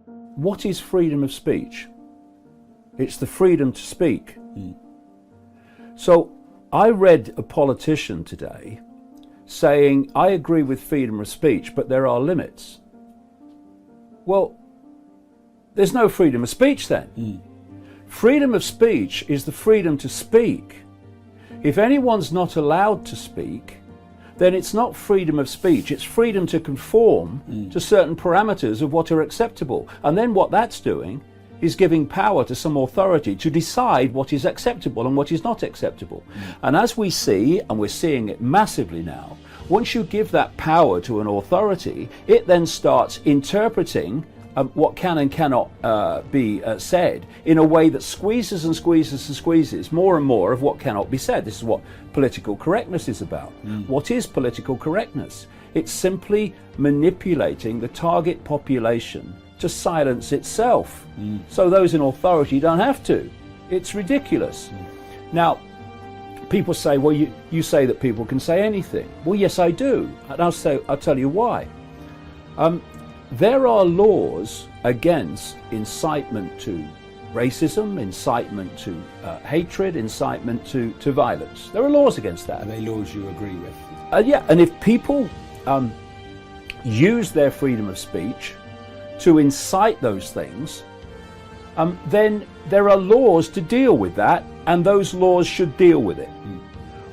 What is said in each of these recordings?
What is freedom of speech? It's the freedom to speak. So I read a politician today saying, I agree with freedom of speech, but there are limits. Well, there's no freedom of speech then. Freedom of speech is the freedom to speak. If anyone's not allowed to speak, then it's not freedom of speech, it's freedom to conform to certain parameters of what are acceptable. And then what that's doing is giving power to some authority to decide what is acceptable and what is not acceptable. And as we see, and we're seeing it massively now, once you give that power to an authority, it then starts interpreting what can and cannot be said in a way that squeezes and squeezes and squeezes more and more of what cannot be said. This is what political correctness is about. What is political correctness? It's simply manipulating the target population to silence itself, so those in authority don't have to. It's ridiculous. Now, people say, well, you say that people can say anything. Well, yes, I do, and I'll tell you why. There are laws against incitement to racism, incitement to hatred, incitement to violence. There are laws against that. Are they laws you agree with? Yeah, and if people use their freedom of speech to incite those things, then there are laws to deal with that, and those laws should deal with it.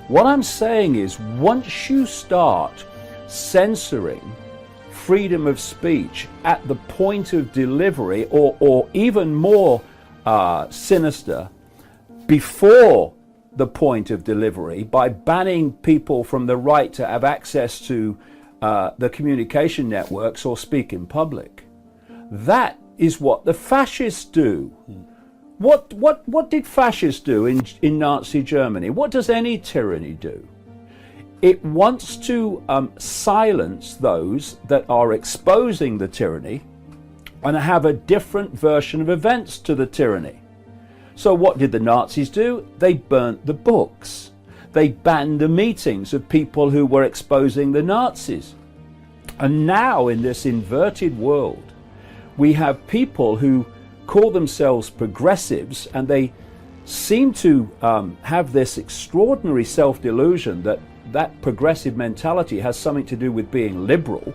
What I'm saying is, once you start censoring freedom of speech at the point of delivery, or even more sinister, before the point of delivery, by banning people from the right to have access to the communication networks or speak in public, that is what the fascists do. What did fascists do in Nazi Germany? What does any tyranny do? It wants to silence those that are exposing the tyranny and have a different version of events to the tyranny. So what did the Nazis do? They burnt the books. They banned the meetings of people who were exposing the Nazis. And now in this inverted world, we have people who call themselves progressives, and they seem to have this extraordinary self-delusion that progressive mentality has something to do with being liberal,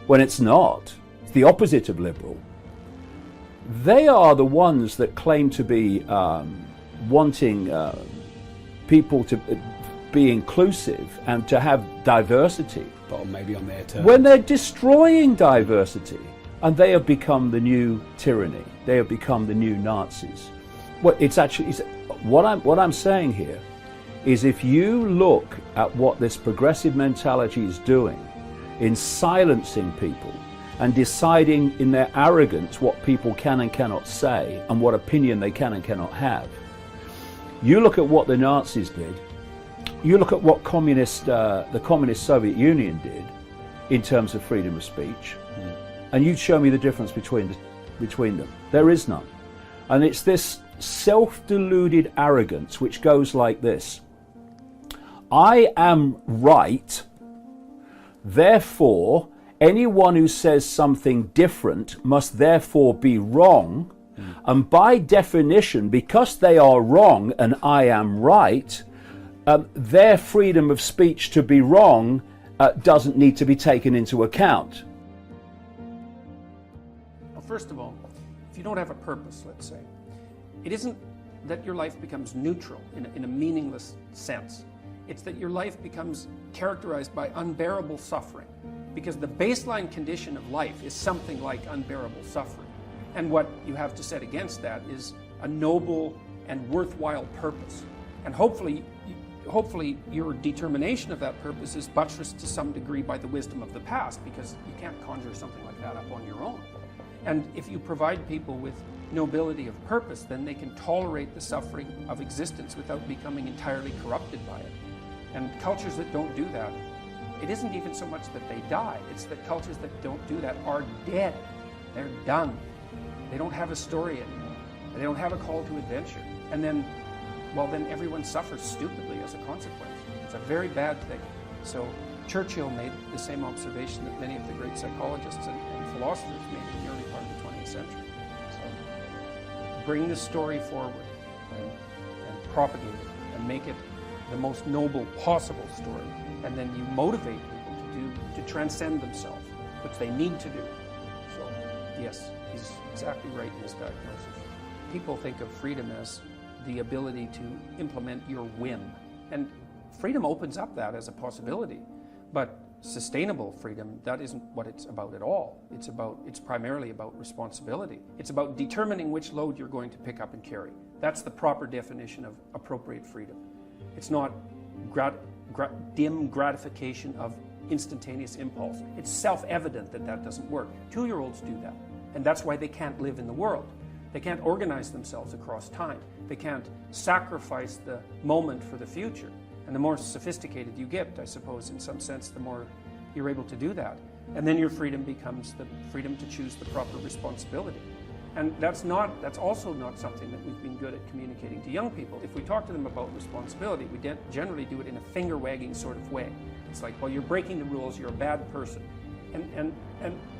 when it's not. It's the opposite of liberal. They are the ones that claim to be wanting people to be inclusive and to have diversity. But maybe on their terms. When they're destroying diversity, and they have become the new tyranny. They have become the new Nazis. Well, what I'm saying here is, if you look at what this progressive mentality is doing in silencing people and deciding in their arrogance what people can and cannot say and what opinion they can and cannot have, you look at what the Nazis did, you look at what the communist Soviet Union did in terms of freedom of speech, and you'd show me the difference between them. There is none. And it's this self-deluded arrogance which goes like this: I am right, therefore anyone who says something different must therefore be wrong, and by definition, because they are wrong and I am right, their freedom of speech to be wrong doesn't need to be taken into account. First of all, if you don't have a purpose, let's say, it isn't that your life becomes neutral in a meaningless sense. It's that your life becomes characterized by unbearable suffering, because the baseline condition of life is something like unbearable suffering. And what you have to set against that is a noble and worthwhile purpose. And hopefully your determination of that purpose is buttressed to some degree by the wisdom of the past, because you can't conjure something like that up on your own. And if you provide people with nobility of purpose, then they can tolerate the suffering of existence without becoming entirely corrupted by it. And cultures that don't do that, it isn't even so much that they die, it's that cultures that don't do that are dead. They're done. They don't have a story anymore. They don't have a call to adventure. And then, well, then everyone suffers stupidly as a consequence. It's a very bad thing. So Churchill made the same observation that many of the great psychologists and philosophers made in the early part of the 20th 20th century. So bring the story forward and propagate it and make it the most noble possible story. And then you motivate people to transcend themselves, which they need to do. So yes, he's exactly right in his diagnosis. People think of freedom as the ability to implement your whim. And freedom opens up that as a possibility. But sustainable freedom, that isn't what it's about at all. It's primarily about responsibility. It's about determining which load you're going to pick up and carry. That's the proper definition of appropriate freedom. It's not dim gratification of instantaneous impulse. It's self-evident that that doesn't work. 2-year-olds do that, and that's why they can't live in the world. They can't organize themselves across time. They can't sacrifice the moment for the future. And the more sophisticated you get, I suppose, in some sense, the more you're able to do that. And then your freedom becomes the freedom to choose the proper responsibility. And that's also not something that we've been good at communicating to young people. If we talk to them about responsibility, we generally do it in a finger-wagging sort of way. It's like, well, you're breaking the rules, you're a bad person. And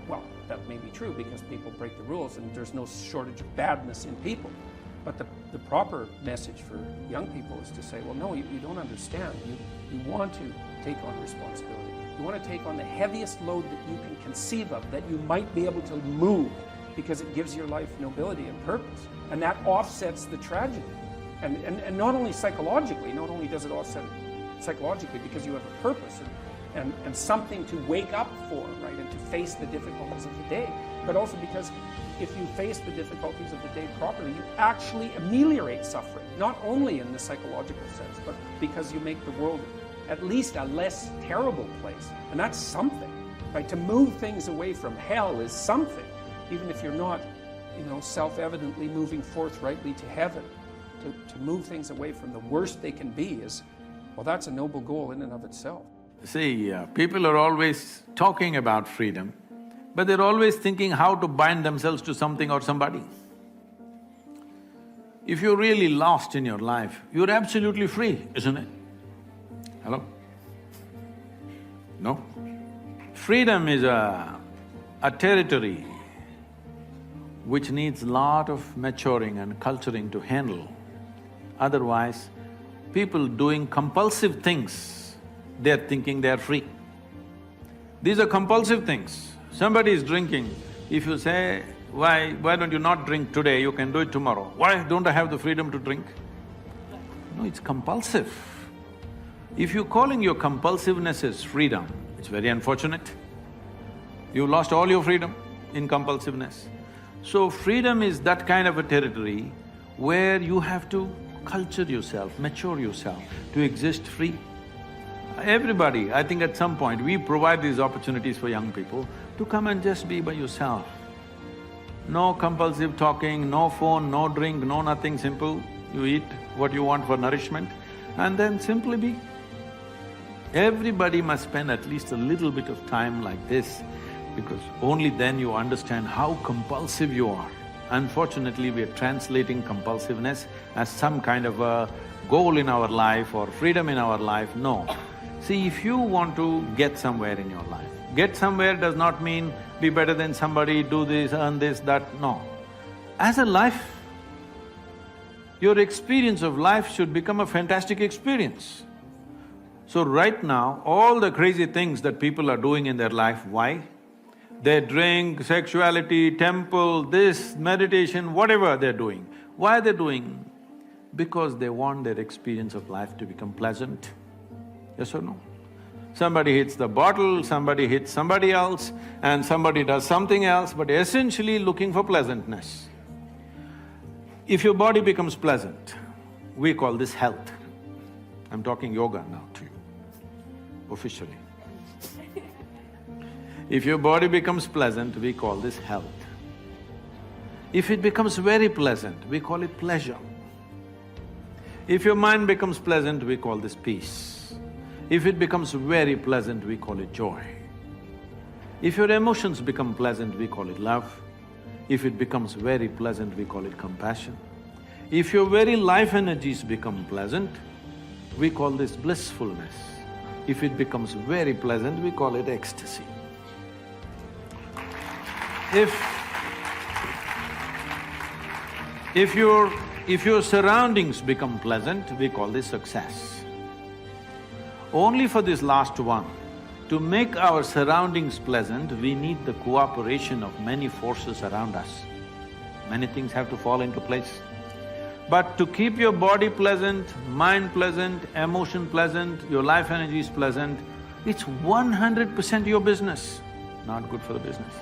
well, that may be true because people break the rules and there's no shortage of badness in people. But the proper message for young people is to say, well, no, you don't understand. You want to take on responsibility. You want to take on the heaviest load that you can conceive of, that you might be able to move, because it gives your life nobility and purpose. And that offsets the tragedy. And not only psychologically, not only does it offset it psychologically because you have a purpose and something to wake up for, right, and to face the difficulties of the day, but also because if you face the difficulties of the day properly, you actually ameliorate suffering, not only in the psychological sense, but because you make the world at least a less terrible place. And that's something, right? To move things away from hell is something, even if you're not, self-evidently moving forthrightly to heaven. To move things away from the worst they can be is, well, that's a noble goal in and of itself. See, people are always talking about freedom, but they're always thinking how to bind themselves to something or somebody. If you're really lost in your life, you're absolutely free, isn't it? Hello? No? Freedom is a territory which needs lot of maturing and culturing to handle. Otherwise, people doing compulsive things, they're thinking they're free. These are compulsive things. Somebody is drinking, if you say, why don't you not drink today, you can do it tomorrow. Why don't I have the freedom to drink? No, it's compulsive. If you're calling your compulsiveness as freedom, it's very unfortunate. You lost all your freedom in compulsiveness. So freedom is that kind of a territory where you have to culture yourself, mature yourself to exist free. Everybody, I think at some point, we provide these opportunities for young people to come and just be by yourself. No compulsive talking, no phone, no drink, no nothing, simple. You eat what you want for nourishment and then simply be. Everybody must spend at least a little bit of time like this, because only then you understand how compulsive you are. Unfortunately, we are translating compulsiveness as some kind of a goal in our life or freedom in our life. No. See, if you want to get somewhere in your life, get somewhere does not mean be better than somebody, do this, earn this, that, no. As a life, your experience of life should become a fantastic experience. So right now, all the crazy things that people are doing in their life, why? They drink, sexuality, temple, this, meditation, whatever they're doing. Why are they doing? Because they want their experience of life to become pleasant. Yes or no? Somebody hits the bottle, somebody hits somebody else, and somebody does something else, but essentially looking for pleasantness. If your body becomes pleasant, we call this health. I'm talking yoga now to you, officially. If your body becomes pleasant, we call this health. If it becomes very pleasant, we call it pleasure. If your mind becomes pleasant, we call this peace. If it becomes very pleasant, we call it joy. If your emotions become pleasant, we call it love. If it becomes very pleasant, we call it compassion. If your very life energies become pleasant, we call this blissfulness. If it becomes very pleasant, we call it ecstasy. If your surroundings become pleasant, we call this success. Only for this last one, to make our surroundings pleasant, we need the cooperation of many forces around us. Many things have to fall into place. But to keep your body pleasant, mind pleasant, emotion pleasant, your life energy is pleasant, it's 100% your business, not good for the business.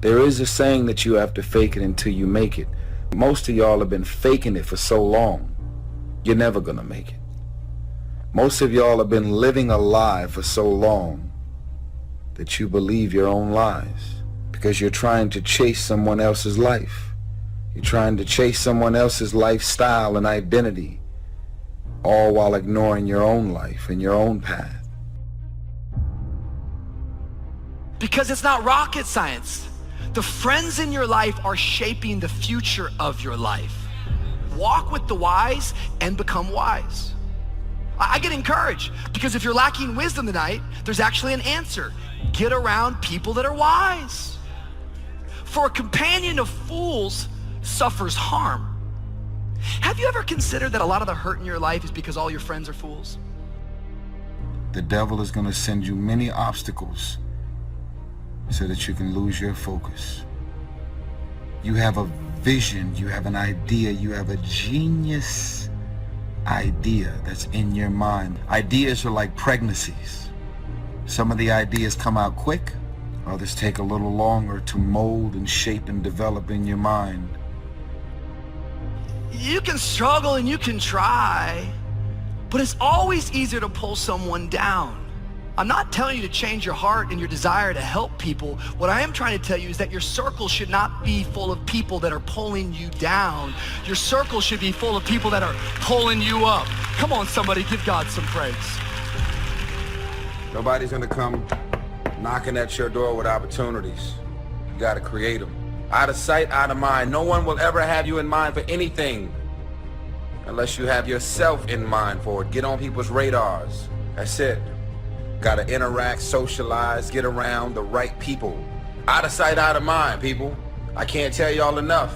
There is a saying that you have to fake it until you make it. Most of y'all have been faking it for so long, you're never gonna make it. Most of y'all have been living a lie for so long that you believe your own lies because you're trying to chase someone else's life. You're trying to chase someone else's lifestyle and identity, all while ignoring your own life and your own path. Because it's not rocket science. The friends in your life are shaping the future of your life. Walk with the wise and become wise. I get encouraged because if you're lacking wisdom tonight, there's actually an answer. Get around people that are wise. For a companion of fools suffers harm. Have you ever considered that a lot of the hurt in your life is because all your friends are fools? The devil is gonna send you many obstacles so that you can lose your focus. You have a vision, you have an idea, you have a genius idea that's in your mind. Ideas are like pregnancies. Some of the ideas come out quick, others take a little longer to mold and shape and develop in your mind. You can struggle and you can try, but it's always easier to pull someone down. I'm not telling you to change your heart and your desire to help people. What I am trying to tell you is that your circle should not be full of people that are pulling you down. Your circle should be full of people that are pulling you up. Come on, somebody, give God some praise. Nobody's gonna come knocking at your door with opportunities. You gotta create them. Out of sight, out of mind. No one will ever have you in mind for anything unless you have yourself in mind for it. Get on people's radars. That's it. Gotta interact, socialize, get around the right people. Out of sight, out of mind, people. I can't tell y'all enough.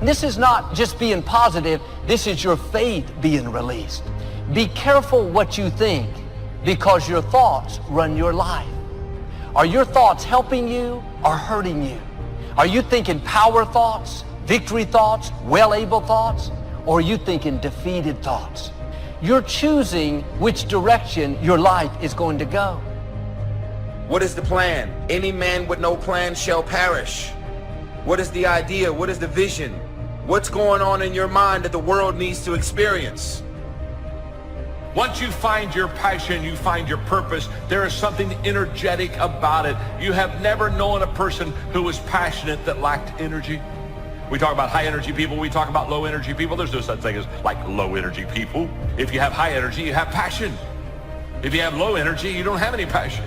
This is not just being positive, this is your faith being released. Be careful what you think, because your thoughts run your life. Are your thoughts helping you or hurting you? Are you thinking power thoughts, victory thoughts, well-able thoughts, or are you thinking defeated thoughts? You're choosing which direction your life is going to go. What is the plan? Any man with no plan shall perish. What is the idea? What is the vision? What's going on in your mind that the world needs to experience? Once you find your passion, you find your purpose, there is something energetic about it. You have never known a person who was passionate that lacked energy. We talk about high energy people, we talk about low energy people. There's no such thing as like low energy people. If you have high energy, you have passion. If you have low energy, you don't have any passion.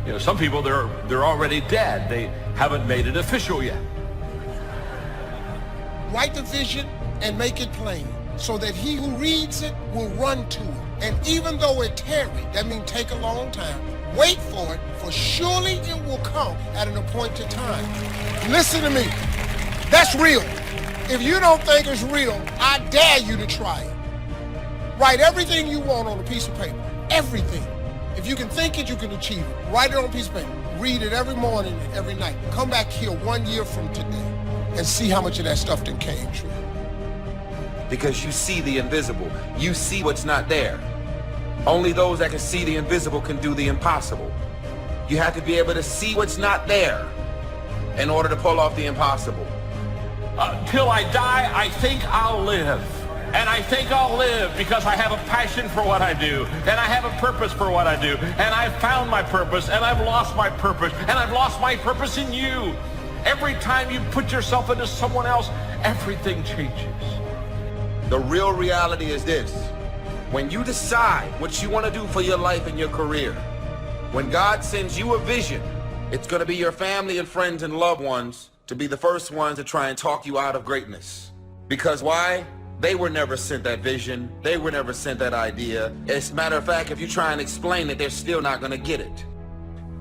You know, some people, they're already dead. They haven't made it official yet. Write the vision and make it plain so that he who reads it will run to it. And even though it tarry, that means take a long time, wait for it, for surely it will come at an appointed time. Listen to me. That's real. If you don't think it's real, I dare you to try it. Write everything you want on a piece of paper. Everything. If you can think it, you can achieve it. Write it on a piece of paper. Read it every morning and every night. Come back here 1 year from today and see how much of that stuff then came true. Because you see the invisible. You see what's not there. Only those that can see the invisible can do the impossible. You have to be able to see what's not there in order to pull off the impossible. Till I die, I think I'll live. And I think I'll live because I have a passion for what I do. And I have a purpose for what I do. And I've found my purpose, and I've lost my purpose. And I've lost my purpose in you. Every time you put yourself into someone else, everything changes. The real reality is this. When you decide what you want to do for your life and your career, when God sends you a vision, it's going to be your family and friends and loved ones to be the first ones to try and talk you out of greatness. Because why? They were never sent that vision. They were never sent that idea. As a matter of fact, if you try and explain it, they're still not going to get it.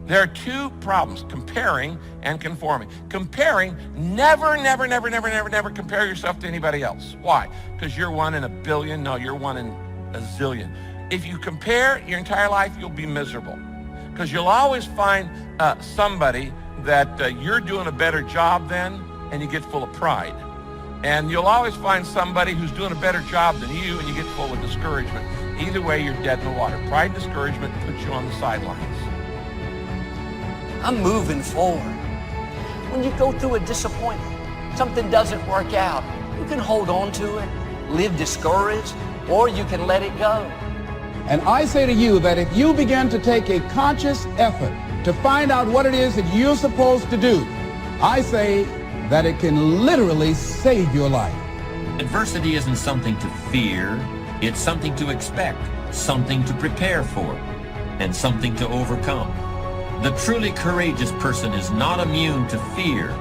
There are two problems, comparing and conforming. Comparing, never compare yourself to anybody else. Why? Because you're one in a billion. No, you're one in a zillion. If you compare your entire life, you'll be miserable. Because you'll always find somebody that you're doing a better job than, and you get full of pride. And you'll always find somebody who's doing a better job than you, and you get full of discouragement. Either way, you're dead in the water. Pride and discouragement puts you on the sidelines. I'm moving forward. When you go through a disappointment, something doesn't work out, you can hold on to it, live discouraged, or you can let it go. And I say to you that if you begin to take a conscious effort to find out what it is that you're supposed to do, I say that it can literally save your life. Adversity isn't something to fear, it's something to expect, something to prepare for, and something to overcome. The truly courageous person is not immune to fear,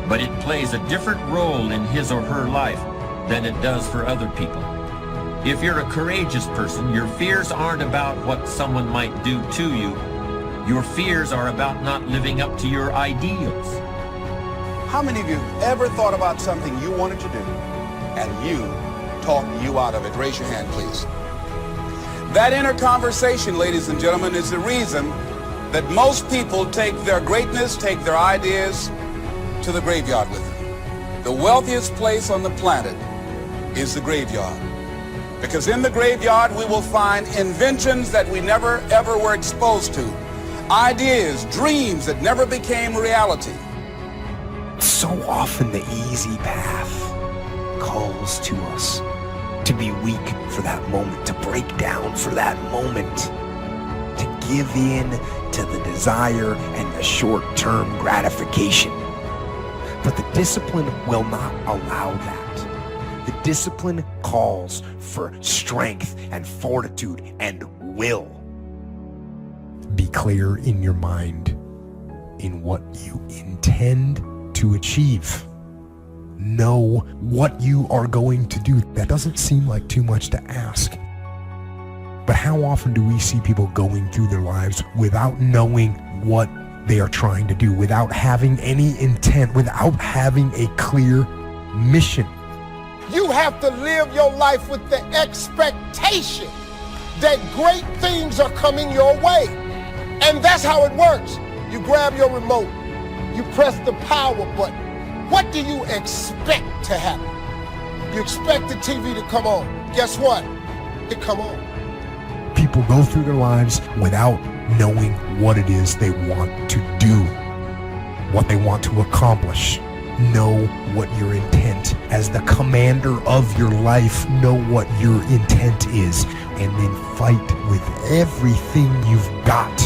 but it plays a different role in his or her life than it does for other people. If you're a courageous person, your fears aren't about what someone might do to you. Your fears are about not living up to your ideals. How many of you have ever thought about something you wanted to do and you talked you out of it? Raise your hand, please. That inner conversation, ladies and gentlemen, is the reason that most people take their greatness, take their ideas to the graveyard with them. The wealthiest place on the planet is the graveyard. Because in the graveyard we will find inventions that we never ever were exposed to. Ideas, dreams that never became reality. So often the easy path calls to us to be weak for that moment, to break down for that moment, to give in to the desire and the short-term gratification. But the discipline will not allow that. The discipline calls for strength and fortitude and will. Be clear in your mind in what you intend to achieve. Know what you are going to do. That doesn't seem like too much to ask. But how often do we see people going through their lives without knowing what they are trying to do, without having any intent, without having a clear mission? You have to live your life with the expectation that great things are coming your way. And that's how it works. You grab your remote, you press the power button. What do you expect to happen? You expect the TV to come on. Guess what? It come on. People go through their lives without knowing what it is they want to do, what they want to accomplish. Know what your intent, as the commander of your life, know what your intent is, and then fight with everything you've got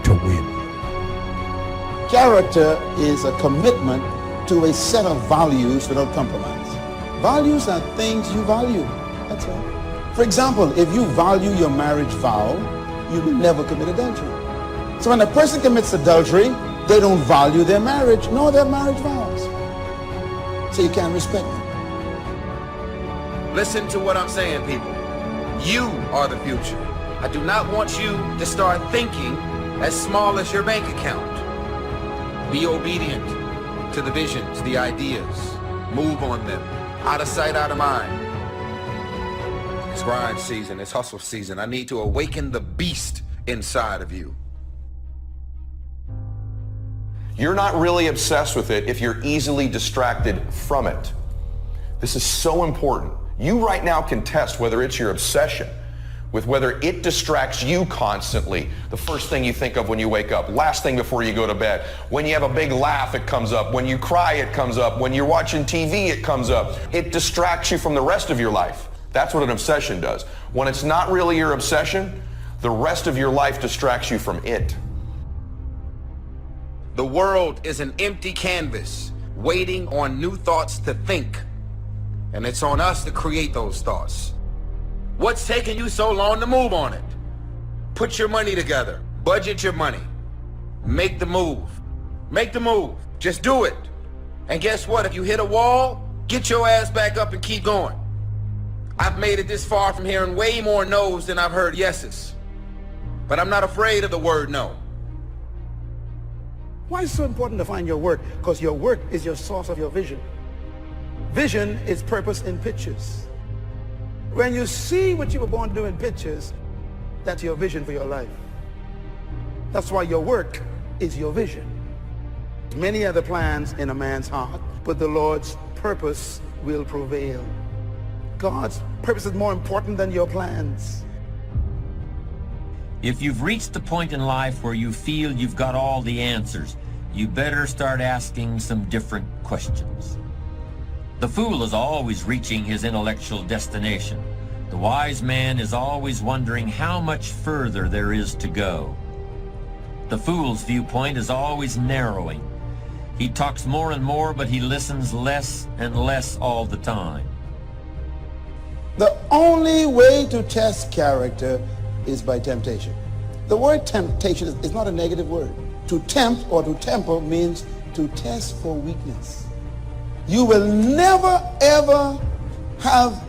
to win. Character is a commitment to a set of values without compromise. Values are things you value. That's all. For example, if you value your marriage vow, you will never commit adultery. So when a person commits adultery, they don't value their marriage nor their marriage vows. So you can't respect them. Listen to what I'm saying, people. You are the future. I do not want you to start thinking as small as your bank account. Be obedient to the visions, the ideas. Move on them. Out of sight, out of mind. It's grind season, it's hustle season. I need to awaken the beast inside of you. You're not really obsessed with it if you're easily distracted from it. This is so important. You right now can test whether it's your obsession with whether it distracts you constantly. The first thing you think of when you wake up, last thing before you go to bed. When you have a big laugh, it comes up. When you cry, it comes up. When you're watching TV, it comes up. It distracts you from the rest of your life. That's what an obsession does. When it's not really your obsession, the rest of your life distracts you from it. The world is an empty canvas waiting on new thoughts to think. And it's on us to create those thoughts. What's taking you so long to move on it? Put your money together. Budget your money. Make the move. Make the move. Just do it. And guess what? If you hit a wall, Get your ass back up and keep going. I've made it this far from hearing way more no's than I've heard yeses. But I'm not afraid of the word no. Why is it so important to find your work? Because your work is your source of your vision. Vision is purpose in pictures. When you see what you were born to do in pictures, that's your vision for your life. That's why your work is your vision. Many other plans in a man's heart, but the Lord's purpose will prevail. God's purpose is more important than your plans. If you've reached the point in life where you feel you've got all the answers, you better start asking some different questions. The fool is always reaching his intellectual destination. The wise man is always wondering how much further there is to go. The fool's viewpoint is always narrowing. He talks more and more, but he listens less and less all the time. The only way to test character is by temptation. The word temptation is not a negative word. To tempt or to temper means to test for weakness. You will never ever have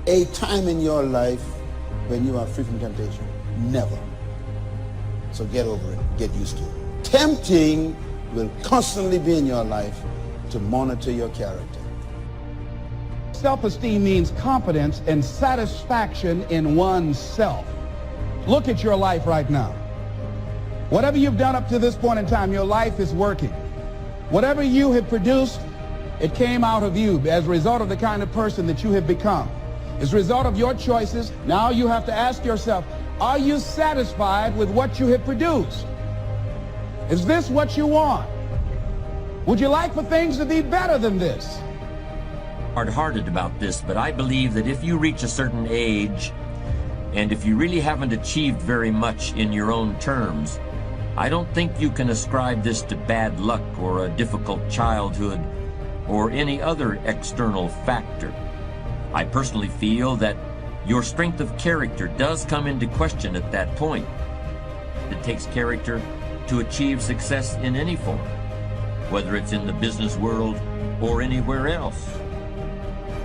a time in your life when you are free from temptation. Never. So get over it. Get used to it. Tempting will constantly be in your life to monitor your character. Self-esteem means confidence and satisfaction in oneself. Look at your life right now. Whatever you've done up to this point in time, your life is working. Whatever you have produced, it came out of you as a result of the kind of person that you have become. As a result of your choices, now you have to ask yourself, are you satisfied with what you have produced? Is this what you want? Would you like for things to be better than this? Hard-hearted about this, but I believe that if you reach a certain age, and if you really haven't achieved very much in your own terms, I don't think you can ascribe this to bad luck or a difficult childhood or any other external factor. I personally feel that your strength of character does come into question at that point. It takes character to achieve success in any form, whether it's in the business world or anywhere else.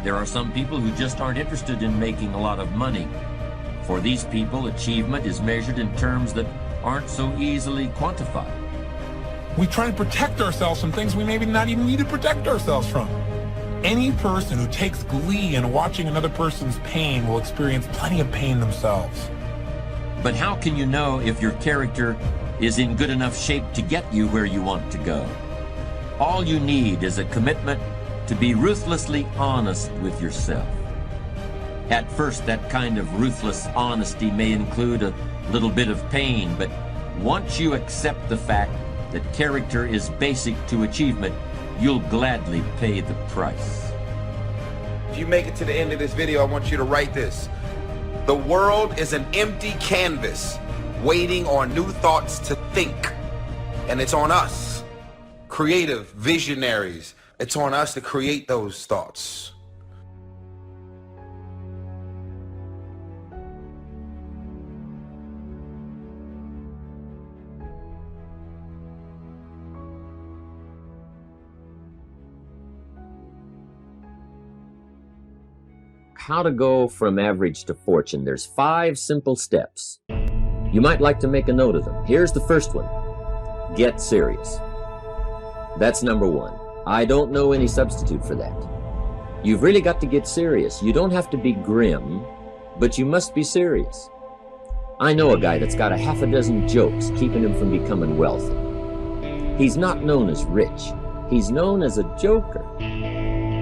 There are some people who just aren't interested in making a lot of money. For these people, achievement is measured in terms that aren't so easily quantified. We try and protect ourselves from things we maybe not even need to protect ourselves from. Any person who takes glee in watching another person's pain will experience plenty of pain themselves. But how can you know if your character is in good enough shape to get you where you want to go? All you need is a commitment to be ruthlessly honest with yourself. At first, that kind of ruthless honesty may include a little bit of pain, but once you accept the fact that character is basic to achievement, you'll gladly pay the price. If you make it to the end of this video, I want you to write this. The world is an empty canvas waiting on new thoughts to think. And it's on us, creative visionaries. It's on us to create those thoughts. How to go from average to fortune. There's 5 simple steps. You might like to make a note of them. Here's the first one. Get serious. That's number 1. I don't know any substitute for that. You've really got to get serious. You don't have to be grim, but you must be serious. I know a guy that's got a half a dozen jokes keeping him from becoming wealthy. He's not known as rich. He's known as a joker,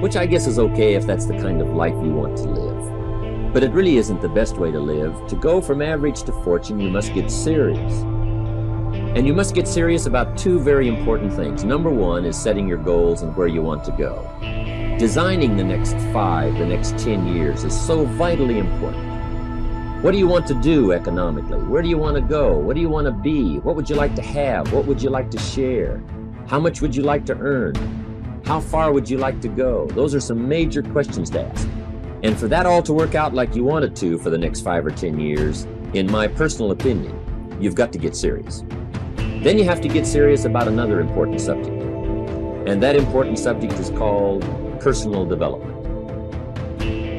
which I guess is okay if that's the kind of life you want to live. But it really isn't the best way to live. To go from average to fortune, you must get serious. And you must get serious about 2 very important things. Number 1 is setting your goals and where you want to go. Designing the next 5, the next 10 years is so vitally important. What do you want to do economically? Where do you want to go? What do you want to be? What would you like to have? What would you like to share? How much would you like to earn? How far would you like to go? Those are some major questions to ask. And for that all to work out like you want it to for the next 5 or 10 years, in my personal opinion, you've got to get serious. Then you have to get serious about another important subject. And that important subject is called personal development.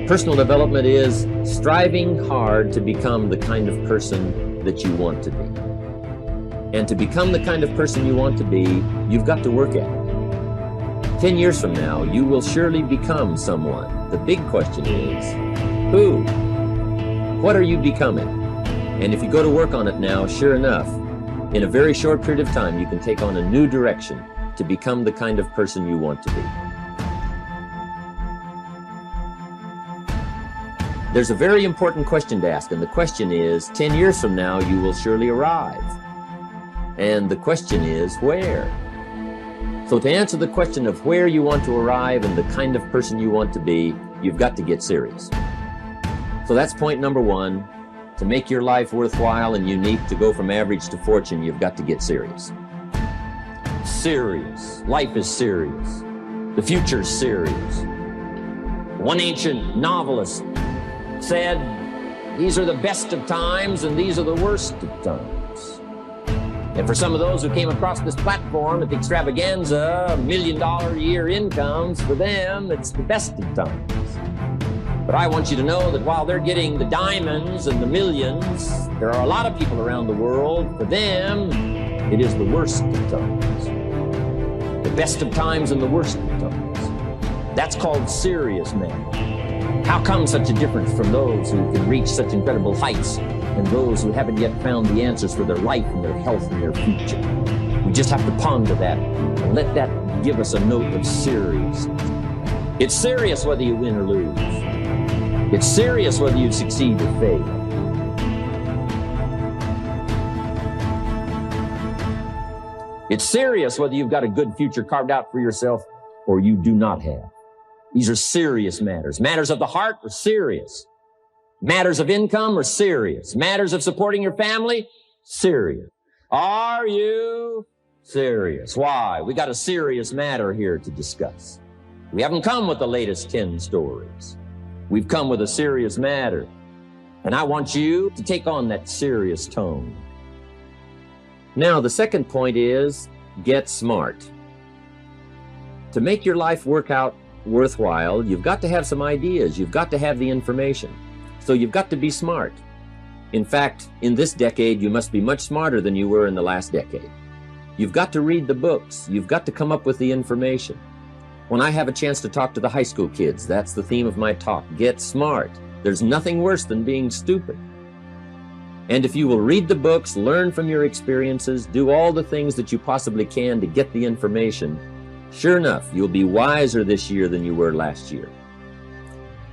Personal development is striving hard to become the kind of person that you want to be. And to become the kind of person you want to be, you've got to work at it. 10 years from now, you will surely become someone. The big question is, who? What are you becoming? And if you go to work on it now, sure enough, in a very short period of time, you can take on a new direction to become the kind of person you want to be. There's a very important question to ask, and the question is, 10 years from now, you will surely arrive. And the question is, where? So to answer the question of where you want to arrive and the kind of person you want to be, you've got to get serious. So that's point number one. To make your life worthwhile and unique, to go from average to fortune, you've got to get serious. Serious. Life is serious. The future's serious. One ancient novelist said, these are the best of times and these are the worst of times. And for some of those who came across this platform at the extravaganza, $1 million a year incomes, for them, it's the best of times. But I want you to know that while they're getting the diamonds and the millions, there are a lot of people around the world, for them, it is the worst of times. The best of times and the worst of times. That's called serious man. How come such a difference from those who can reach such incredible heights and those who haven't yet found the answers for their life and their health and their future? We just have to ponder that and let that give us a note of seriousness. It's serious whether you win or lose. It's serious whether you succeed or fail. It's serious whether you've got a good future carved out for yourself or you do not have. These are serious matters. Matters of the heart are serious. Matters of income are serious. Matters of supporting your family, serious. Are you serious? Why? We got a serious matter here to discuss. We haven't come with the latest 10 stories. We've come with a serious matter. And I want you to take on that serious tone. Now, the second point is, get smart. To make your life work out worthwhile, you've got to have some ideas. You've got to have the information. So you've got to be smart. In fact, in this decade, you must be much smarter than you were in the last decade. You've got to read the books. You've got to come up with the information. When I have a chance to talk to the high school kids, that's the theme of my talk. Get smart. There's nothing worse than being stupid. And if you will read the books, learn from your experiences, do all the things that you possibly can to get the information, sure enough, you'll be wiser this year than you were last year.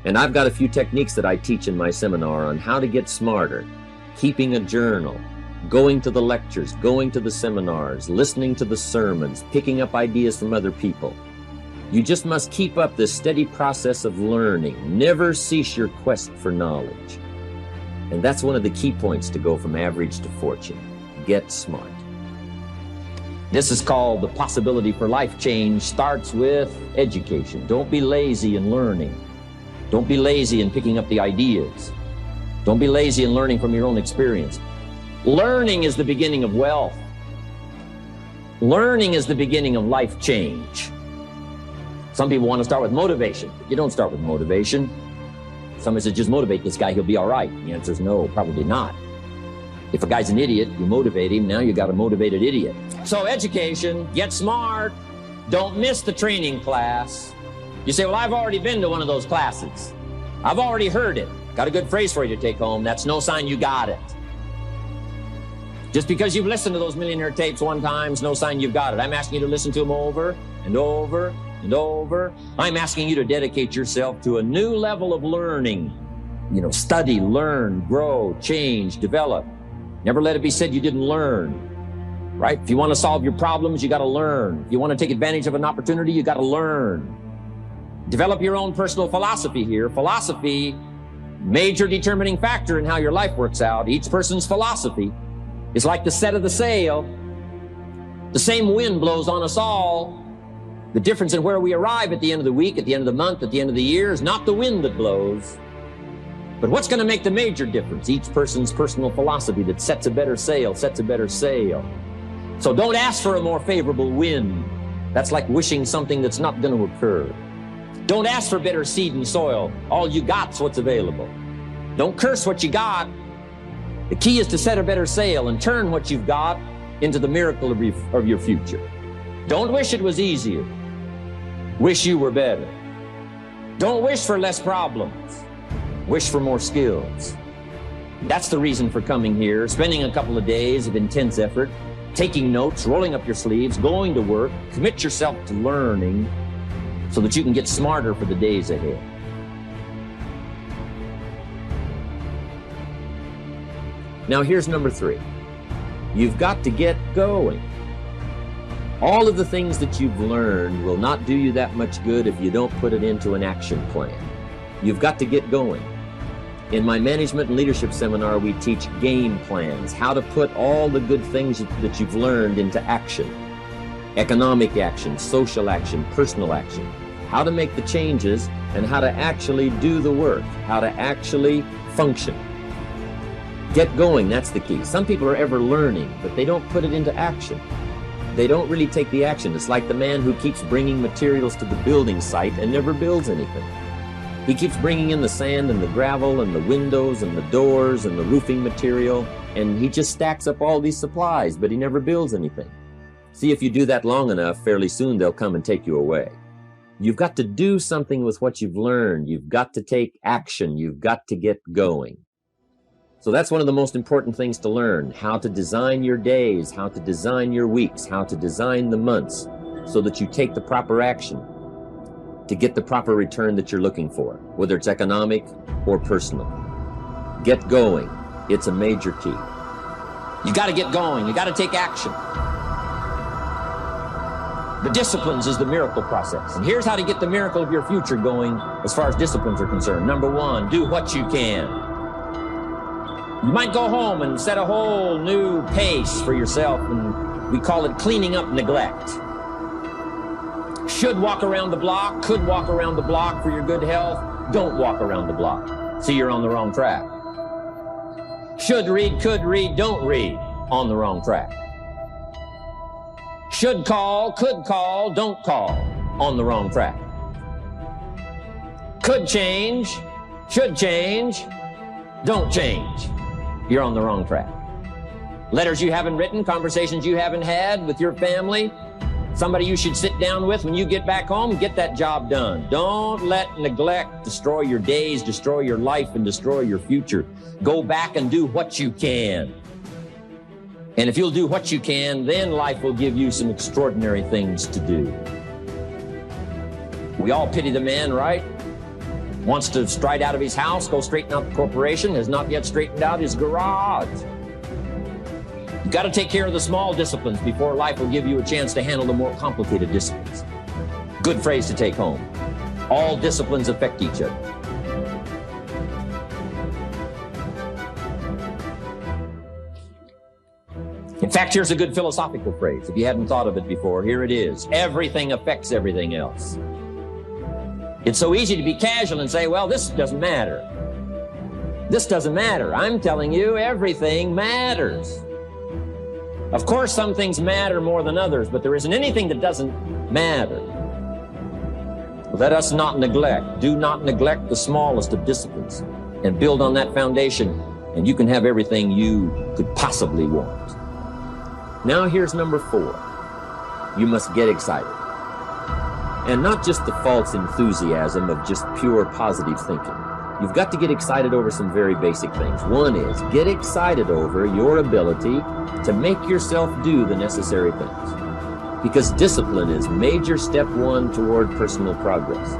And I've got a few techniques that I teach in my seminar on how to get smarter, keeping a journal, going to the lectures, going to the seminars, listening to the sermons, picking up ideas from other people. You just must keep up this steady process of learning. Never cease your quest for knowledge. And that's one of the key points to go from average to fortune. Get smart. This is called the possibility for life change starts with education. Don't be lazy in learning. Don't be lazy in picking up the ideas. Don't be lazy in learning from your own experience. Learning is the beginning of wealth. Learning is the beginning of life change. Some people want to start with motivation. You don't start with motivation. Somebody says, just motivate this guy, he'll be all right. The answer is no, probably not. If a guy's an idiot, you motivate him, now you got a motivated idiot. So education, get smart. Don't miss the training class. You say, well, I've already been to one of those classes. I've already heard it. Got a good phrase for you to take home. That's no sign you got it. Just because you've listened to those millionaire tapes one time is no sign you've got it. I'm asking you to listen to them over and over and over. I'm asking you to dedicate yourself to a new level of learning. You know, study, learn, grow, change, develop. Never let it be said you didn't learn, right? If you want to solve your problems, you got to learn. If you want to take advantage of an opportunity, you got to learn. Develop your own personal philosophy here. Philosophy, major determining factor in how your life works out. Each person's philosophy is like the set of the sail. The same wind blows on us all. The difference in where we arrive at the end of the week, at the end of the month, at the end of the year is not the wind that blows. But what's going to make the major difference? Each person's personal philosophy that sets a better sail, sets a better sail. So don't ask for a more favorable wind. That's like wishing something that's not going to occur. Don't ask for better seed and soil. All you got's what's available. Don't curse what you got. The key is to set a better sail and turn what you've got into the miracle of your future. Don't wish it was easier. Wish you were better. Don't wish for less problems. Wish for more skills. That's the reason for coming here, spending a couple of days of intense effort, taking notes, rolling up your sleeves, going to work. Commit yourself to learning so that you can get smarter for the days ahead. Now here's number 3. You've got to get going. All of the things that you've learned will not do you that much good if you don't put it into an action plan. You've got to get going. In my management and leadership seminar, we teach game plans, how to put all the good things that you've learned into action. Economic action, social action, personal action. How to make the changes and how to actually do the work, how to actually function. Get going, that's the key. Some people are ever learning, but they don't put it into action. They don't really take the action. It's like the man who keeps bringing materials to the building site and never builds anything. He keeps bringing in the sand and the gravel and the windows and the doors and the roofing material, and he just stacks up all these supplies, but he never builds anything. See, if you do that long enough, fairly soon they'll come and take you away. You've got to do something with what you've learned. You've got to take action. You've got to get going. So that's one of the most important things to learn, how to design your days, how to design your weeks, how to design the months so that you take the proper action to get the proper return that you're looking for, whether it's economic or personal. Get going. It's a major key. You got to get going. You got to take action. The disciplines is the miracle process. And here's how to get the miracle of your future going as far as disciplines are concerned. Number 1, do what you can. You might go home and set a whole new pace for yourself, and we call it cleaning up neglect. Should walk around the block, could walk around the block for your good health. Don't walk around the block. See, you're on the wrong track. Should read, could read, don't read. On the wrong track. Should call, could call, don't call. On the wrong track. Could change, should change, don't change. You're on the wrong track. Letters you haven't written, conversations you haven't had with your family, somebody you should sit down with when you get back home, get that job done. Don't let neglect destroy your days, destroy your life, and destroy your future. Go back and do what you can. And if you'll do what you can, then life will give you some extraordinary things to do. We all pity the man, right? Wants to stride out of his house, go straighten out the corporation, has not yet straightened out his garage. You've got to take care of the small disciplines before life will give you a chance to handle the more complicated disciplines. Good phrase to take home. All disciplines affect each other. In fact, here's a good philosophical phrase. If you hadn't thought of it before, here it is. Everything affects everything else. It's so easy to be casual and say, well, this doesn't matter. This doesn't matter. I'm telling you, everything matters. Of course, some things matter more than others, but there isn't anything that doesn't matter. Let us not neglect. Do not neglect the smallest of disciplines and build on that foundation, and you can have everything you could possibly want. Now here's number 4. You must get excited. And not just the false enthusiasm of just pure positive thinking. You've got to get excited over some very basic things. One is, get excited over your ability to make yourself do the necessary things. Because discipline is major step 1 toward personal progress.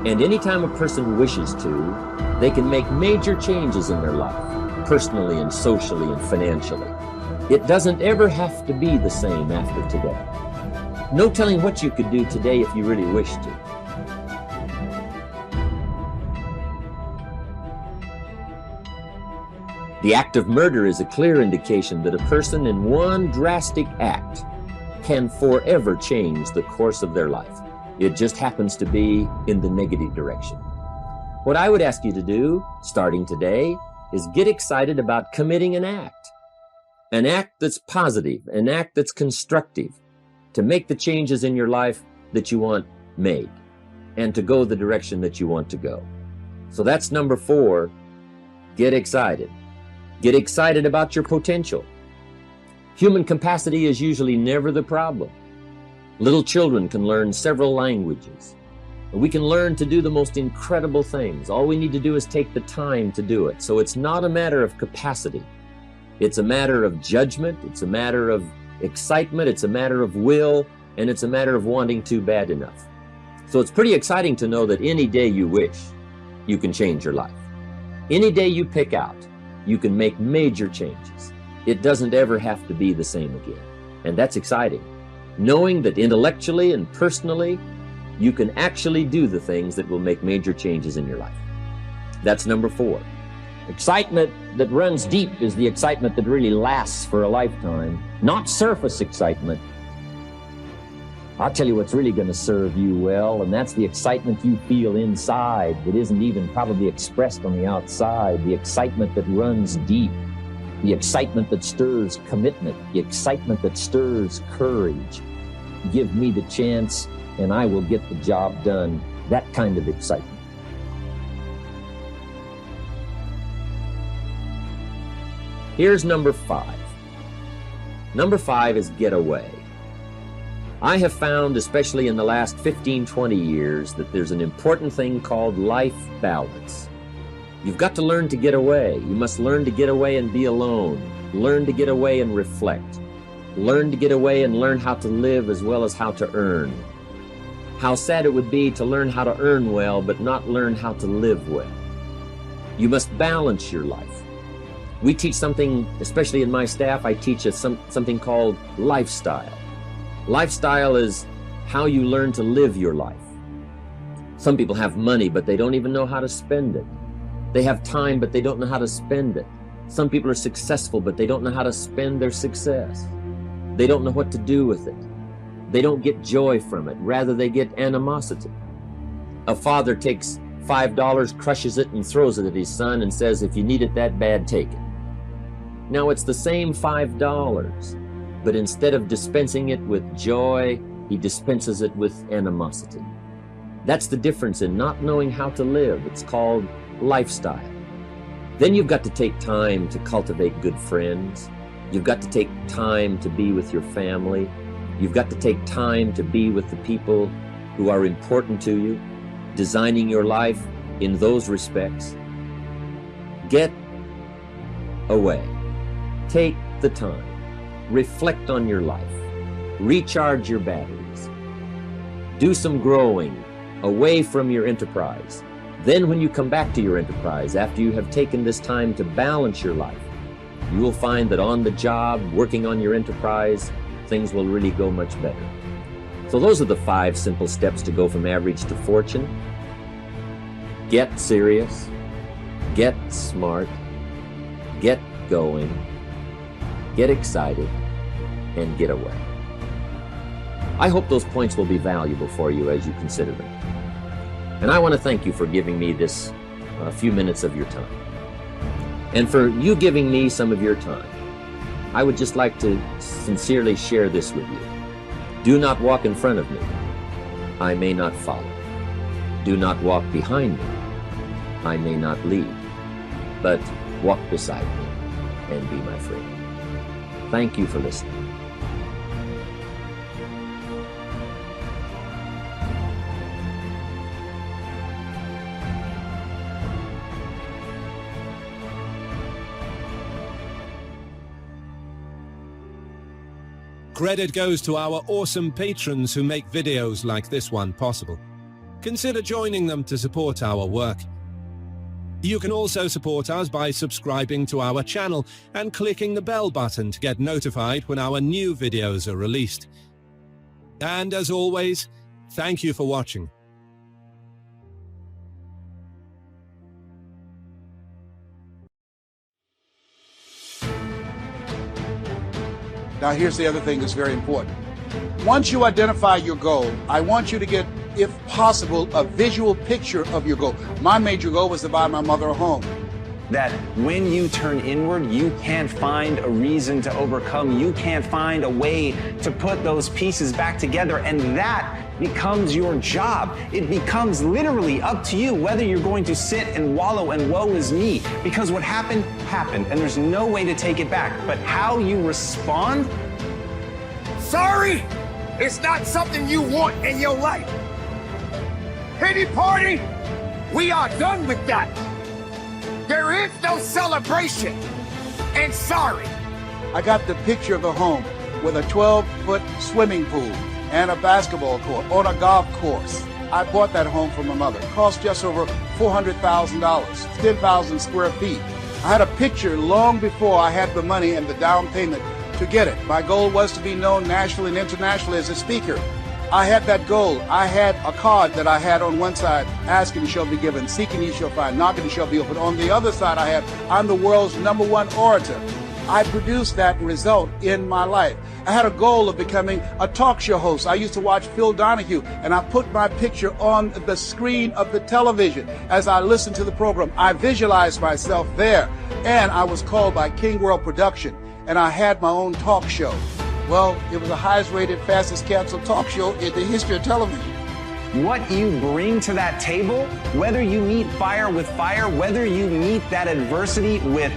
And anytime a person wishes to, they can make major changes in their life, personally and socially and financially. It doesn't ever have to be the same after today. No telling what you could do today if you really wish to. The act of murder is a clear indication that a person in one drastic act can forever change the course of their life. It just happens to be in the negative direction. What I would ask you to do, starting today, is get excited about committing an act that's positive, an act that's constructive, to make the changes in your life that you want made. and to go the direction that you want to go. So that's number 4, get excited. Get excited about your potential. Human capacity is usually never the problem. Little children can learn several languages. We can learn to do the most incredible things. All we need to do is take the time to do it. So it's not a matter of capacity. It's a matter of judgment. It's a matter of excitement. It's a matter of will. And it's a matter of wanting to bad enough. So it's pretty exciting to know that any day you wish, you can change your life. Any day you pick out, you can make major changes. It doesn't ever have to be the same again. And that's exciting. Knowing that intellectually and personally, you can actually do the things that will make major changes in your life. That's number 4. Excitement that runs deep is the excitement that really lasts for a lifetime, not surface excitement. I'll tell you what's really going to serve you well, and that's the excitement you feel inside that isn't even probably expressed on the outside, the excitement that runs deep, the excitement that stirs commitment, the excitement that stirs courage. Give me the chance and I will get the job done. That kind of excitement. Here's number 5. Number 5 is get away. I have found, especially in the last 15, 20 years, that there's an important thing called life balance. You've got to learn to get away. You must learn to get away and be alone. Learn to get away and reflect. Learn to get away and learn how to live as well as how to earn. How sad it would be to learn how to earn well, but not learn how to live well. You must balance your life. We teach something, especially in my staff, I teach something called lifestyle. Lifestyle is how you learn to live your life. Some people have money, but they don't even know how to spend it. They have time, but they don't know how to spend it. Some people are successful, but they don't know how to spend their success. They don't know what to do with it. They don't get joy from it. Rather, they get animosity. A father takes $5, crushes it, and throws it at his son and says, if you need it that bad, take it. Now, it's the same $5. But instead of dispensing it with joy, he dispenses it with animosity. That's the difference in not knowing how to live. It's called lifestyle. Then you've got to take time to cultivate good friends. You've got to take time to be with your family. You've got to take time to be with the people who are important to you, designing your life in those respects. Get away. Take the time. Reflect on your life. Recharge your batteries. Do some growing away from your enterprise. Then when you come back to your enterprise, after you have taken this time to balance your life, you will find that on the job, working on your enterprise, things will really go much better. So those are the 5 simple steps to go from average to fortune. Get serious. Get smart. Get going. Get excited, and get away. I hope those points will be valuable for you as you consider them. And I want to thank you for giving me this few minutes of your time. And for you giving me some of your time, I would just like to sincerely share this with you. Do not walk in front of me. I may not follow. Do not walk behind me. I may not lead. But walk beside me and be my friend. Thank you for listening. Credit goes to our awesome patrons who make videos like this one possible. Consider joining them to support our work. You can also support us by subscribing to our channel and clicking the bell button to get notified when our new videos are released. And as always, thank you for watching. Now here's the other thing that's very important. Once you identify your goal, I want you to get, if possible, a visual picture of your goal. My major goal was to buy my mother a home. that when you turn inward, you can't find a reason to overcome. You can't find a way to put those pieces back together, and that becomes your job. It becomes literally up to you whether you're going to sit and wallow and woe is me, because what happened, happened, and there's no way to take it back. But how you respond? Sorry, it's not something you want in your life. Pity party, we are done with that. There is no celebration and sorry. I got the picture of a home with a 12-foot swimming pool and a basketball court on a golf course. I bought that home for my mother. It cost just over $400,000, 10,000 square feet. I had a picture long before I had the money and the down payment to get it. My goal was to be known nationally and internationally as a speaker. I had that goal. I had a card that I had on one side, asking you shall be given, seeking you shall find, knocking you shall be opened. On the other side I had, I'm the world's #1 orator. I produced that result in my life. I had a goal of becoming a talk show host. I used to watch Phil Donahue, and I put my picture on the screen of the television. As I listened to the program, I visualized myself there, and I was called by King World Production, and I had my own talk show. Well, it was the highest rated, fastest canceled talk show in the history of television. What you bring to that table, whether you meet fire with fire, whether you meet that adversity with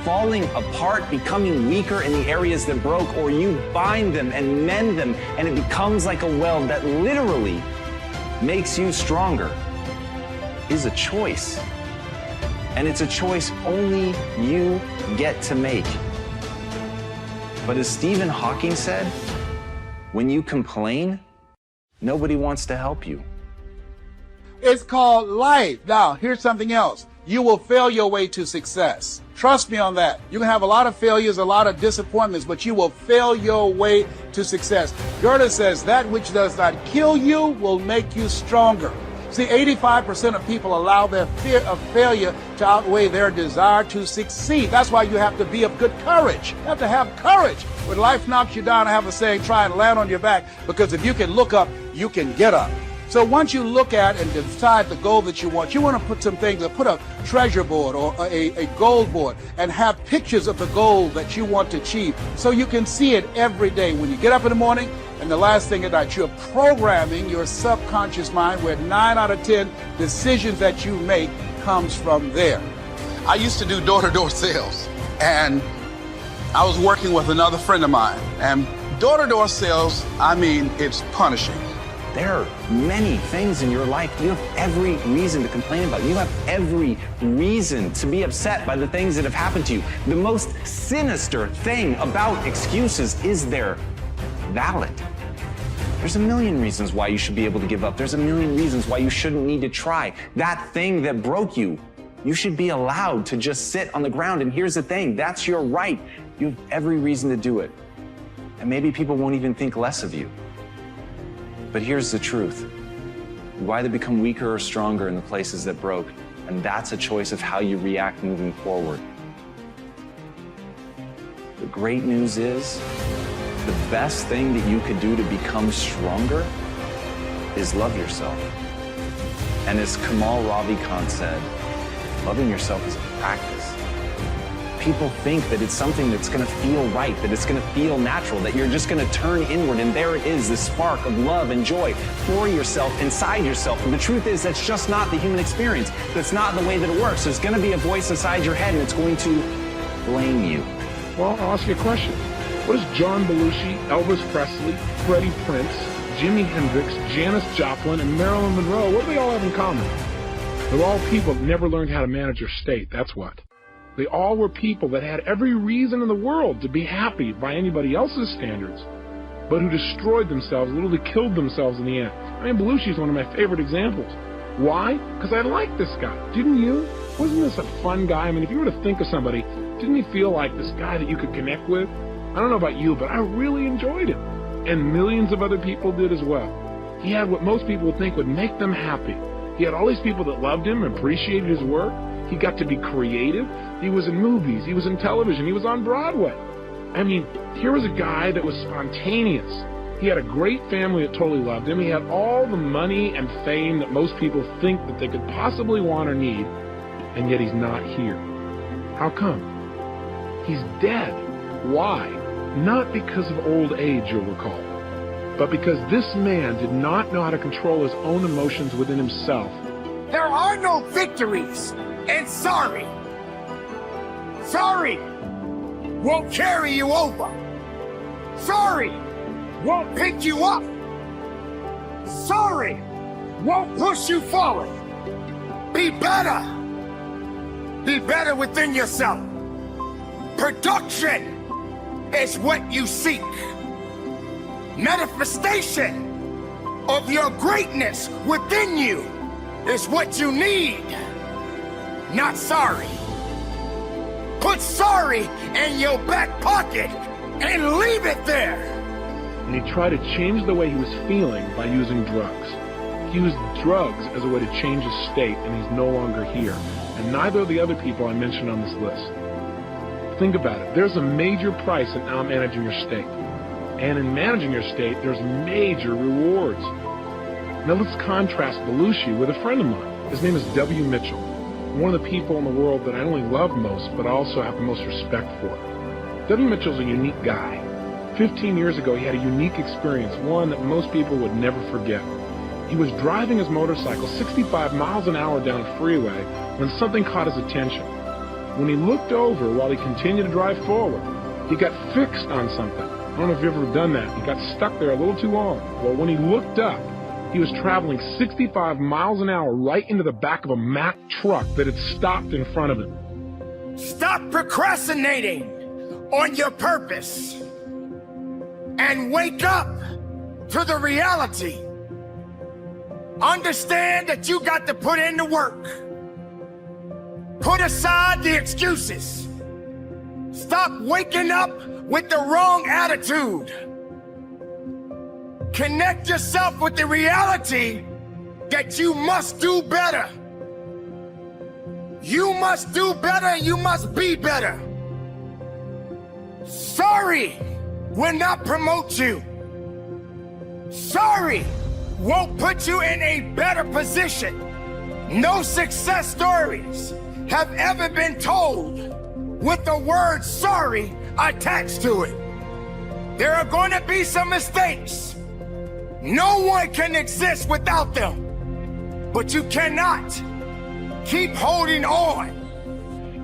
falling apart, becoming weaker in the areas that broke, or you bind them and mend them, and it becomes like a weld that literally makes you stronger, is a choice. And it's a choice only you get to make. But as Stephen Hawking said, when you complain, nobody wants to help you. It's called life. Now, here's something else. You will fail your way to success. Trust me on that. You can have a lot of failures, a lot of disappointments, but you will fail your way to success. Goethe says that which does not kill you will make you stronger. See, 85% of people allow their fear of failure to outweigh their desire to succeed. That's why you have to be of good courage. You have to have courage. When life knocks you down, I have a saying, try and land on your back, because if you can look up, you can get up. So once you look at and decide the goal that you want to put some things, put a treasure board or a goal board and have pictures of the goal that you want to achieve so you can see it every day when you get up in the morning. And the last thing is that you're programming your subconscious mind, where 9 out of 10 decisions that you make comes from there. I used to do door-to-door sales, and I was working with another friend of mine. And door-to-door sales, I mean, it's punishing. There are many things in your life you have every reason to complain about. You have every reason to be upset by the things that have happened to you. The most sinister thing about excuses is they're valid. There's a million reasons why you should be able to give up. There's a million reasons why you shouldn't need to try. That thing that broke you, you should be allowed to just sit on the ground. And here's the thing, that's your right. You have every reason to do it. And maybe people won't even think less of you. But here's the truth. You either become weaker or stronger in the places that broke, and that's a choice of how you react moving forward. The great news is, the best thing that you could do to become stronger is love yourself. And as Kamal Ravikant said, loving yourself is a practice. People think that it's something that's going to feel right, that it's going to feel natural, that you're just going to turn inward, and there it is, this spark of love and joy for yourself, inside yourself. And the truth is, that's just not the human experience. That's not the way that it works. There's going to be a voice inside your head, and it's going to blame you. Well, I'll ask you a question. What does John Belushi, Elvis Presley, Freddie Prinze, Jimi Hendrix, Janis Joplin, and Marilyn Monroe, what do they all have in common? They're all people that never learned how to manage their state, that's what. They all were people that had every reason in the world to be happy by anybody else's standards, but who destroyed themselves, literally killed themselves in the end. I mean, Belushi's one of my favorite examples. Why? Because I like this guy. Didn't you? Wasn't this a fun guy? I mean, if you were to think of somebody, didn't he feel like this guy that you could connect with? I don't know about you, but I really enjoyed him. And millions of other people did as well. He had what most people would think would make them happy. He had all these people that loved him, appreciated his work. He got to be creative. He was in movies. He was in television. He was on Broadway. I mean, here was a guy that was spontaneous. He had a great family that totally loved him. He had all the money and fame that most people think that they could possibly want or need, and yet he's not here. How come? He's dead. Why? Not because of old age, you'll recall, but because this man did not know how to control his own emotions within himself. There are no victories in sorry. Sorry won't carry you over. Sorry won't pick you up. Sorry won't push you forward. Be better. Be better within yourself. Production is what you seek. Manifestation of your greatness within you is what you need, not sorry. Put sorry in your back pocket and leave it there. And he tried to change the way he was feeling by using drugs. He used drugs as a way to change his state, and he's no longer here. And neither of the other people I mentioned on this list. Think about it. There's a major price in now managing your state. And in managing your state, there's major rewards. Now let's contrast Belushi with a friend of mine. His name is W. Mitchell. One of the people in the world that I only love most, but also have the most respect for. W. Mitchell's a unique guy. 15 years ago, he had a unique experience, one that most people would never forget. He was driving his motorcycle 65 miles an hour down a freeway when something caught his attention. When he looked over while he continued to drive forward, he got fixed on something. I don't know if you've ever done that. He got stuck there a little too long. Well, when he looked up, he was traveling 65 miles an hour right into the back of a Mack truck that had stopped in front of him. Stop procrastinating on your purpose and wake up to the reality. Understand that you got to put in the work. Put aside the excuses. Stop waking up with the wrong attitude. Connect yourself with the reality that you must do better. You must do better, you must be better. Sorry will not promote you. Sorry won't put you in a better position. No success stories have ever been told with the word sorry attached to it. There are going to be some mistakes. No one can exist without them. But you cannot keep holding on.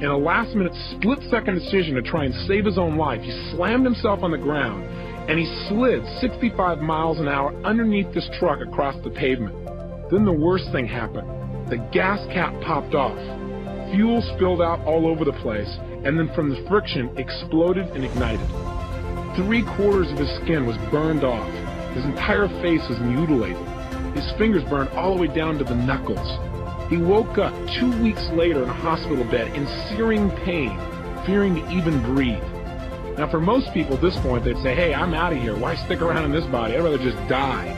In a last-minute, split-second decision to try and save his own life, he slammed himself on the ground and he slid 65 miles an hour underneath this truck across the pavement. Then the worst thing happened. The gas cap popped off. Fuel spilled out all over the place, and then from the friction, exploded and ignited. 3/4 of his skin was burned off. His entire face was mutilated. His fingers burned all the way down to the knuckles. He woke up 2 weeks later in a hospital bed in searing pain, fearing to even breathe. Now, for most people at this point, they'd say, hey, I'm out of here. Why stick around in this body? I'd rather just die.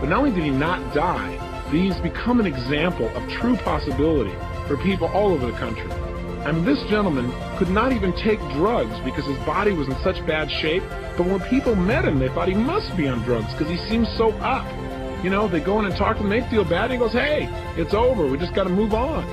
But not only did he not die, but he's become an example of true possibility for people all over the country. I mean, this gentleman could not even take drugs because his body was in such bad shape, but when people met him, they thought he must be on drugs because he seems so up. You know, they go in and talk to him, they feel bad, and he goes, hey, it's over, we just got to move on.